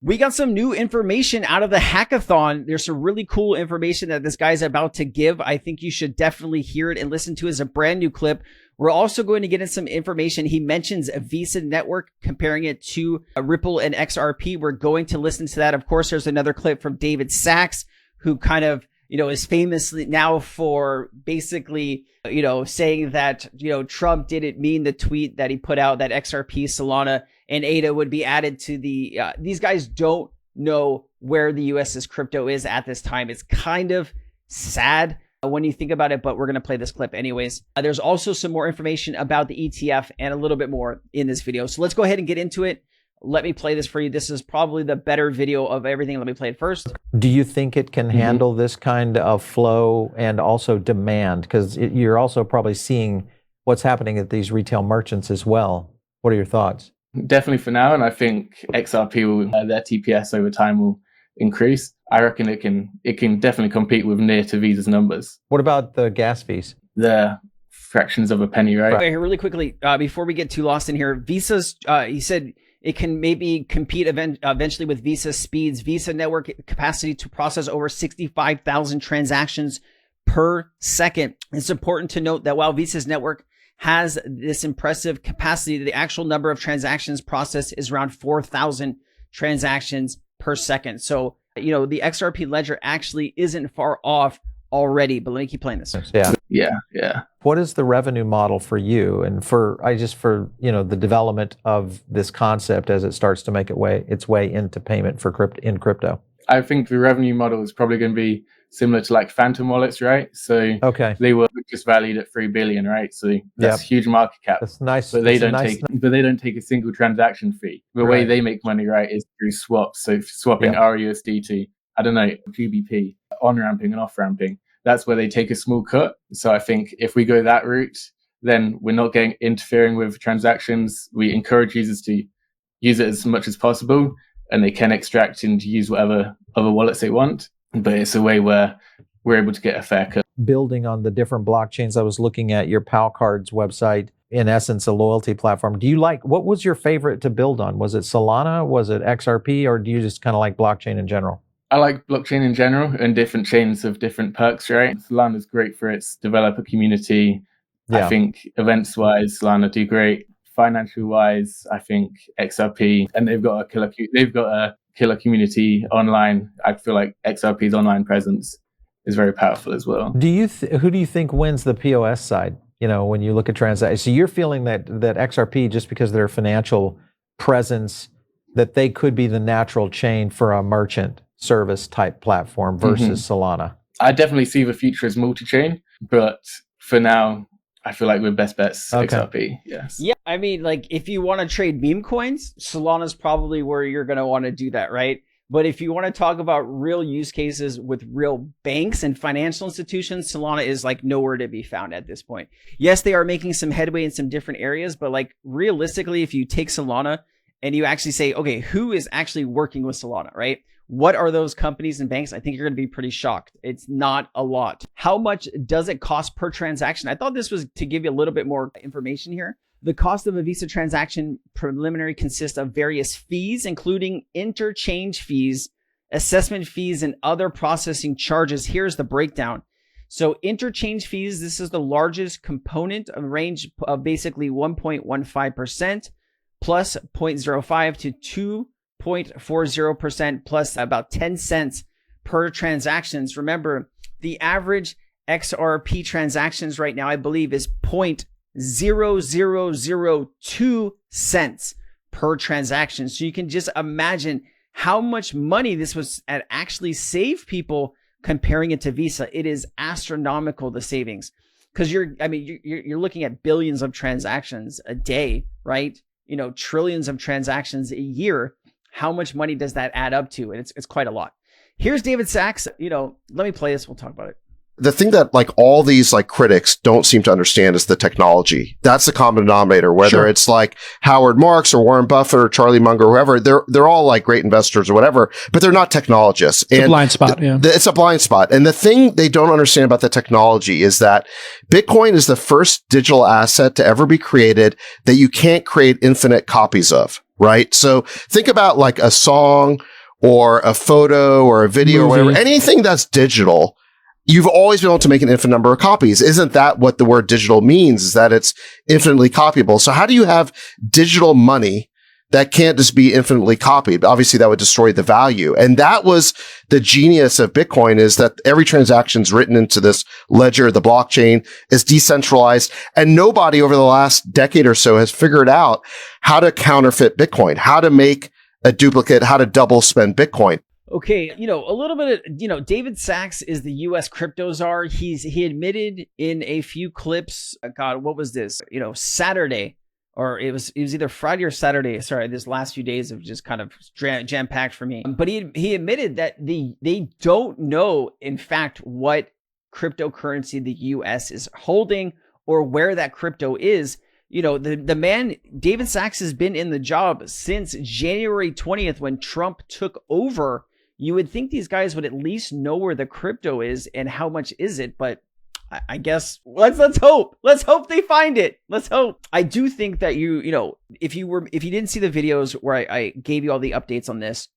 We got some new information out of the hackathon. There's some really cool information that this guy's about to give. I think you should definitely hear it and listen to it as a brand new clip. We're also going to get in some information. He mentions a Visa network, comparing it to a Ripple and XRP. We're going to listen to that. Of course, there's another clip from David Sachs, who kind of, is famously now for basically, saying that, Trump didn't mean the tweet that he put out that XRP, Solana, and ADA would be added to the, these guys don't know where the US's crypto is at this time. It's kind of sad when you think about it, but we're going to play this clip anyways. There's also some more information about the ETF and a little bit more in this video. So let's go ahead and get into it. Let me play this for you. This is probably the better video of everything. Let me play it first. Do you think it can handle this kind of flow and also demand? Because you're also probably seeing what's happening at these retail merchants as well. What are your thoughts? Definitely for now, and I think XRP will their TPS over time will increase. I reckon it can definitely compete with near to Visa's numbers. What about the gas fees? They're fractions of a penny, right? Okay, really quickly, before we get too lost in here, Visa's, he said it can maybe compete eventually with Visa speeds. Visa network capacity to process over 65,000 transactions per second. It's important to note that while Visa's network has this impressive capacity, the actual number of transactions processed is around 4,000 transactions per second. So, the XRP ledger actually isn't far off already, but let me keep playing this. Yeah. What is the revenue model for you and for the development of this concept as it starts to make its way into payment for crypto? I think the revenue model is probably going to be similar to like Phantom wallets, right? So they were just valued at 3 billion, right? So that's huge market cap. That's nice. But they don't take a single transaction fee. The way they make money, right, is through swaps. So swapping RUSD to, I don't know, GBP, on-ramping and off-ramping. That's where they take a small cut. So I think if we go that route, then we're not interfering with transactions. We encourage users to use it as much as possible, and they can extract and use whatever other wallets they want. But it's a way where we're able to get a fair cut. Building on the different blockchains, I was looking at your PalCards website, in essence, a loyalty platform. What was your favorite to build on? Was it Solana? Was it XRP? Or do you just kind of like blockchain in general? I like blockchain in general, and different chains have different perks, right? Solana is great for its developer community. I think events-wise, Solana do great. Financial-wise, I think XRP, and they've got a killer community online. I feel like XRP's online presence is very powerful as well. Who do you think wins the POS side? When you look at transactions, so you're feeling that XRP, just because of their financial presence, that they could be the natural chain for a merchant service type platform versus Solana. I definitely see the future as multi-chain, but for now, I feel like we're best bets XRP. Yes. Yeah, I mean, like if you want to trade meme coins, Solana's probably where you're going to want to do that, right? But if you want to talk about real use cases with real banks and financial institutions, Solana is like nowhere to be found at this point. Yes, they are making some headway in some different areas, but like realistically, if you take Solana and you actually say, okay, who is actually working with Solana, right? What are those companies and banks? I think you're going to be pretty shocked. It's not a lot. How much does it cost per transaction? I thought this was to give you a little bit more information here. The cost of a Visa transaction preliminary consists of various fees, including interchange fees, assessment fees, and other processing charges. Here's the breakdown. So interchange fees, this is the largest component, of range of basically 1.15% plus 0.05 to 2.40% plus about 10 cents per transactions. Remember, the average XRP transactions right now, I believe, is 0.0002 cents per transaction. So you can just imagine how much money this was actually save people comparing it to Visa. It is astronomical, the savings, because you're looking at billions of transactions a day, right? Trillions of transactions a year. How much money does that add up to? And it's quite a lot. Here's David Sachs. Let me play this. We'll talk about it. The thing that like all these like critics don't seem to understand is the technology. That's the common denominator, whether it's like Howard Marks or Warren Buffett or Charlie Munger, or whoever, they're all like great investors or whatever, but they're not technologists. It's a blind spot. It's a blind spot. And the thing they don't understand about the technology is that Bitcoin is the first digital asset to ever be created that you can't create infinite copies of. right? So think about like a song or a photo or a video or whatever, anything that's digital. You've always been able to make an infinite number of copies. Isn't that what the word digital means? Is that it's infinitely copyable. So how do you have digital money that can't just be infinitely copied? Obviously, that would destroy the value. And that was the genius of Bitcoin, is that every transaction is written into this ledger. The blockchain is decentralized, and nobody over the last decade or so has figured out how to counterfeit Bitcoin, how to make a duplicate, how to double spend Bitcoin. Okay, a little bit of, David Sachs is the US crypto czar. He admitted in a few clips, God, what was this? Saturday, or it was either Friday or Saturday. Sorry, this last few days have just kind of jam-packed for me. But he admitted that they don't know, in fact, what cryptocurrency the US is holding or where that crypto is. The man, David Sachs, has been in the job since January 20th when Trump took over. You would think these guys would at least know where the crypto is and how much is it, but I guess let's hope. Let's hope they find it. Let's hope. I do think that if you didn't see the videos where I gave you all the updates on this,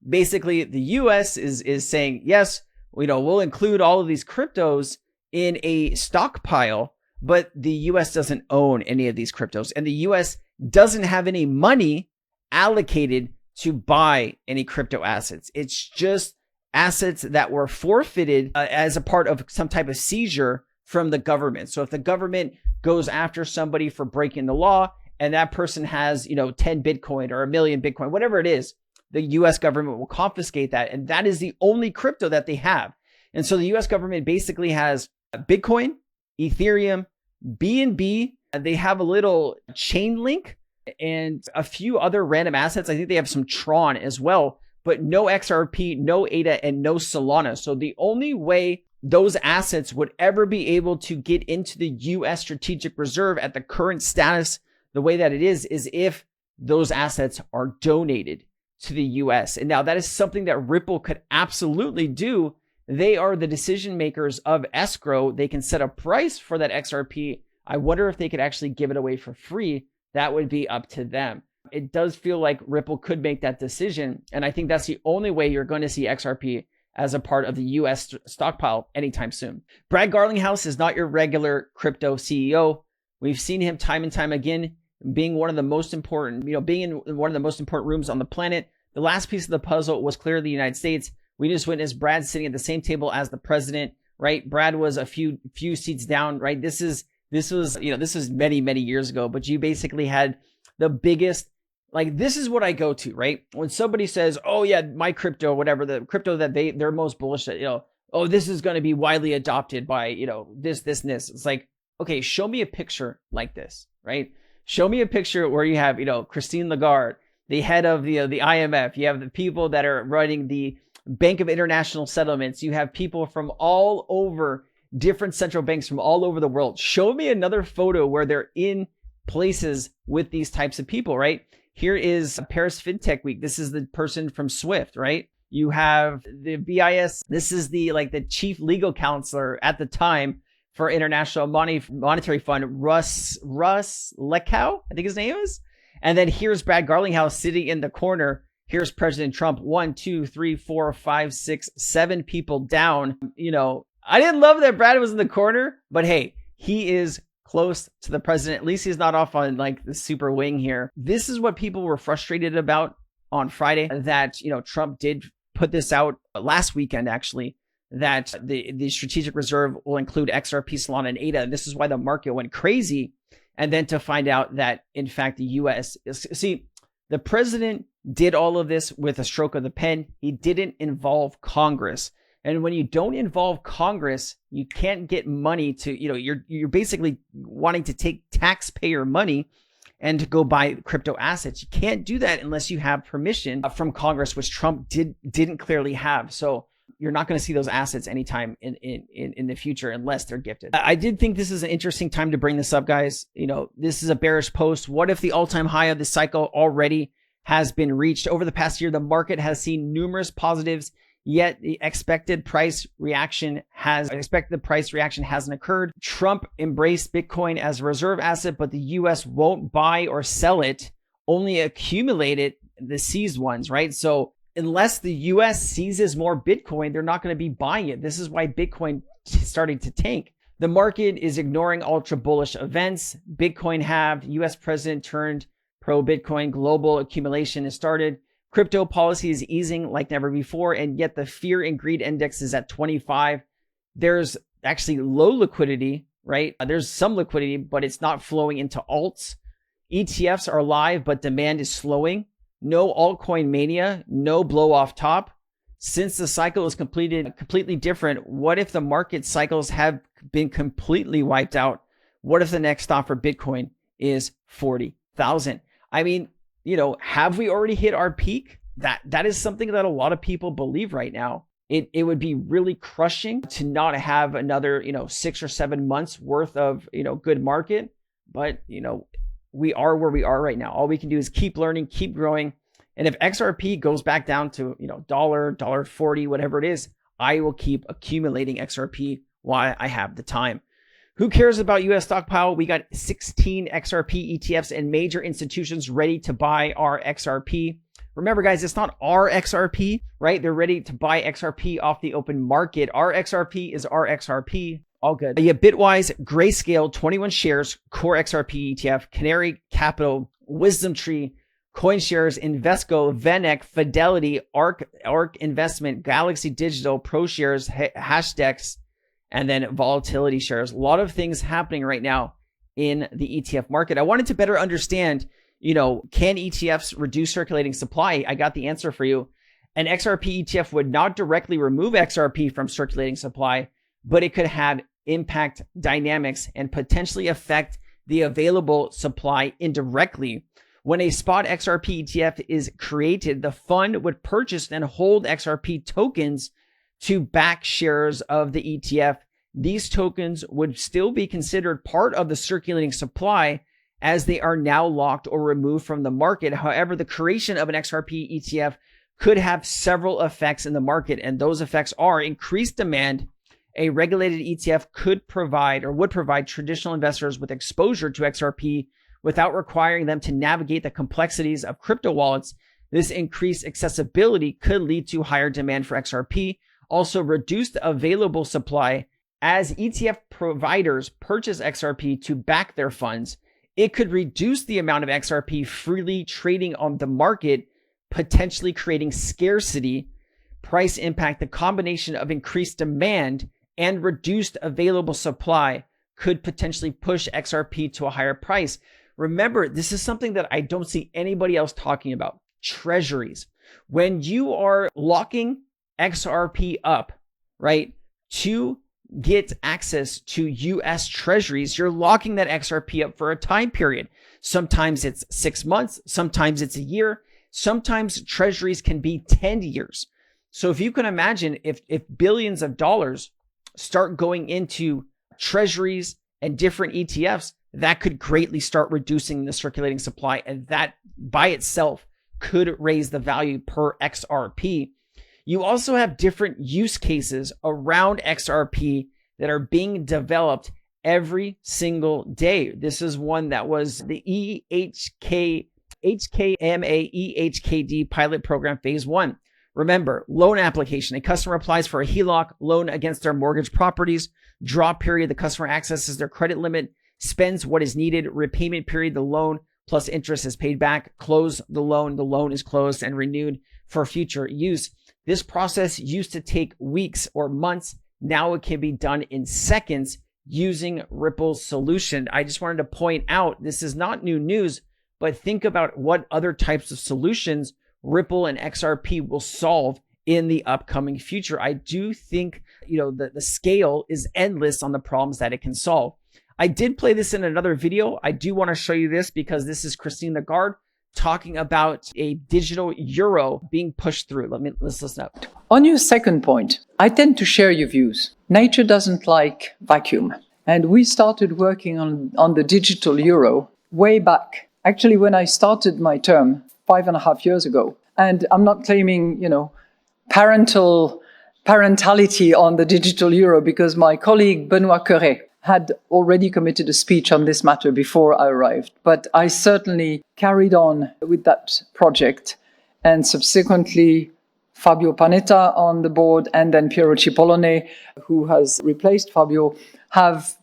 basically the US is saying, yes, we'll include all of these cryptos in a stockpile, but the US doesn't own any of these cryptos, and the US doesn't have any money allocated to buy any crypto assets. It's just assets that were forfeited as a part of some type of seizure from the government. So if the government goes after somebody for breaking the law and that person has, 10 Bitcoin or 1 million Bitcoin, whatever it is, the US government will confiscate that. And that is the only crypto that they have. And so the US government basically has Bitcoin, Ethereum, BNB. They have a little chain link and a few other random assets. I think they have some Tron as well, but no XRP, no ADA, and no Solana. So the only way those assets would ever be able to get into the US strategic reserve at the current status, the way that it is if those assets are donated to the US. And now that is something that Ripple could absolutely do. They are the decision makers of escrow. They can set a price for that XRP. I wonder if they could actually give it away for free. That would be up to them. It does feel like Ripple could make that decision. And I think that's the only way you're going to see XRP as a part of the US stockpile anytime soon. Brad Garlinghouse is not your regular crypto CEO. We've seen him time and time again being one of the most important, being in one of the most important rooms on the planet. The last piece of the puzzle was clearly the United States. We just witnessed Brad sitting at the same table as the president, right? Brad was a few seats down, right? This was many, many years ago, but you basically had the biggest, this is what I go to, right? When somebody says, oh yeah, my crypto, whatever, the crypto that they're most bullish at, oh, this is going to be widely adopted by, this, and this. It's like, okay, show me a picture like this, right? Show me a picture where you have, Christine Lagarde, the head of the IMF. You have the people that are running the Bank of International Settlements. You have people from all over, different central banks from all over the world. Show me another photo where they're in places with these types of people, right? Here is Paris FinTech Week. This is the person from Swift, right? You have the BIS. This is the chief legal counselor at the time for International Monetary Fund, Russ Leckow, I think his name is. And then here's Brad Garlinghouse sitting in the corner. Here's President Trump. 1, 2, 3, 4, 5, 6, 7 people down. I didn't love that Brad was in the corner, but hey, he is close to the president. At least he's not off on the super wing here. This is what people were frustrated about on Friday, that, Trump did put this out last weekend, actually, that the strategic reserve will include XRP, Solana, and ADA. And this is why the market went crazy. And then to find out that, in fact, the U.S. the president did all of this with a stroke of the pen. He didn't involve Congress. And when you don't involve Congress, you can't get money to, you're basically wanting to take taxpayer money and to go buy crypto assets. You can't do that unless you have permission from Congress, which Trump didn't clearly have. So you're not going to see those assets anytime in the future unless they're gifted. I did think this is an interesting time to bring this up, guys. This is a bearish post. What if the all-time high of this cycle already has been reached? Over the past year, the market has seen numerous positives, yet the expected price reaction hasn't occurred. Trump embraced Bitcoin as a reserve asset, but the US won't buy or sell it. only accumulated the seized ones, right? So unless the US seizes more Bitcoin, they're not going to be buying it. This is why Bitcoin is starting to tank. The market is ignoring ultra bullish events. Bitcoin halved, US president turned pro Bitcoin, global accumulation has started. Crypto policy is easing like never before, and yet the fear and greed index is at 25. There's actually low liquidity, right? There's some liquidity, but it's not flowing into alts. ETFs are live, but demand is slowing. No altcoin mania, no blow off top. Since the cycle is completely different, what if the market cycles have been completely wiped out? What if the next stop for Bitcoin is 40,000? I mean, have we already hit our peak? That is something that a lot of people believe right now. It would be really crushing to not have another, 6 or 7 months worth of, good market. But, we are where we are right now. All we can do is keep learning, keep growing. And if XRP goes back down to, $1.40, whatever it is, I will keep accumulating XRP while I have the time. Who cares about US stockpile? We got 16 XRP ETFs and major institutions ready to buy our XRP. Remember, guys, it's not our XRP, right? They're ready to buy XRP off the open market. Our XRP is our XRP. All good. Yeah, Bitwise, Grayscale, 21 shares, Core XRP ETF, Canary Capital, Wisdom Tree, CoinShares, Invesco, Venec, Fidelity, ARK Investment, Galaxy Digital, ProShares, Hashdex, and then volatility shares. A lot of things happening right now in the ETF market. I wanted to better understand, can ETFs reduce circulating supply? I got the answer for you. An XRP ETF would not directly remove XRP from circulating supply, but it could have impact dynamics and potentially affect the available supply indirectly. When a spot XRP ETF is created, the fund would purchase and hold XRP tokens to back shares of the ETF. These tokens would still be considered part of the circulating supply as they are now locked or removed from the market. However, the creation of an XRP ETF could have several effects in the market, and those effects are increased demand. A regulated ETF would provide traditional investors with exposure to XRP without requiring them to navigate the complexities of crypto wallets. This increased accessibility could lead to higher demand for XRP, also reduced available supply. As ETF providers purchase XRP to back their funds, it could reduce the amount of XRP freely trading on the market, potentially creating scarcity. Price impact, the combination of increased demand and reduced available supply could potentially push XRP to a higher price. Remember, this is something that I don't see anybody else talking about. Treasuries. When you are locking XRP up, right, to get access to US treasuries, you're locking that XRP up for a time period. Sometimes it's 6 months, sometimes it's a year, sometimes treasuries can be 10 years. So if you can imagine, if billions of dollars start going into treasuries and different ETFs, that could greatly start reducing the circulating supply, and that by itself could raise the value per XRP. You also have different use cases around XRP that are being developed every single day. This is one that was the HKMA EHKD pilot program phase 1. Remember, loan application. A customer applies for a HELOC loan against their mortgage properties. Draw period, the customer accesses their credit limit, spends what is needed. Repayment period, the loan plus interest is paid back. Close the loan is closed and renewed for future use. This process used to take weeks or months. Now it can be done in seconds using Ripple's solution. I just wanted to point out, this is not new news, but think about what other types of solutions Ripple and XRP will solve in the upcoming future. I do think, the scale is endless on the problems that it can solve. I did play this in another video. I do want to show you this because this is Christine Lagarde talking about a digital euro being pushed through. Let's listen up. On your second point, I tend to share your views. Nature doesn't like vacuum. And we started working on the digital euro way back. Actually, when I started my term 5.5 years ago. And I'm not claiming, parentality on the digital euro, because my colleague Benoit Cœuré had already committed a speech on this matter before I arrived, but I certainly carried on with that project. And subsequently, Fabio Panetta on the board and then Piero Cipollone, who has replaced Fabio, have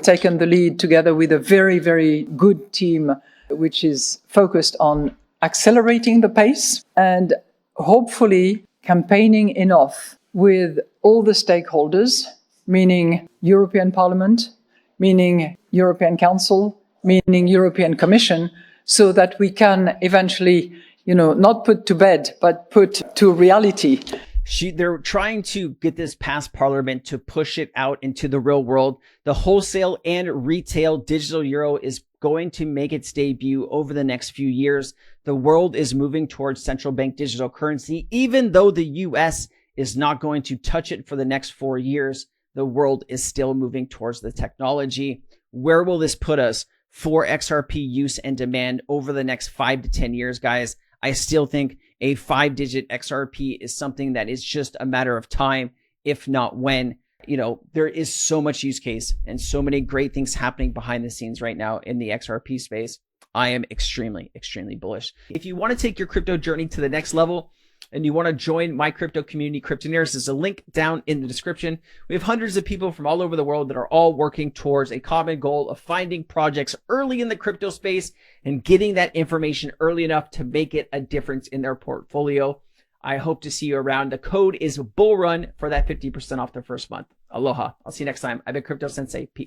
taken the lead together with a very, very good team, which is focused on accelerating the pace and hopefully campaigning enough with all the stakeholders, meaning European Parliament, meaning European Council, meaning European Commission, so that we can eventually, not put to bed, but put to reality. They're trying to get this past Parliament to push it out into the real world. The wholesale and retail digital euro is going to make its debut over the next few years. The world is moving towards central bank digital currency. Even though the US is not going to touch it for the next 4 years, the world is still moving towards the technology. Where will this put us for XRP use and demand over the next 5 to 10 years, guys? I still think a 5-digit XRP is something that is just a matter of time, if not when. There is so much use case and so many great things happening behind the scenes right now in the XRP space. I am extremely, extremely bullish. If you want to take your crypto journey to the next level and you want to join my crypto community, Cryptoneers, there's a link down in the description. We have hundreds of people from all over the world that are all working towards a common goal of finding projects early in the crypto space and getting that information early enough to make it a difference in their portfolio. I hope to see you around. The code is BULLRUN for that 50% off the first month. Aloha. I'll see you next time. I've been Crypto Sensei. Peace.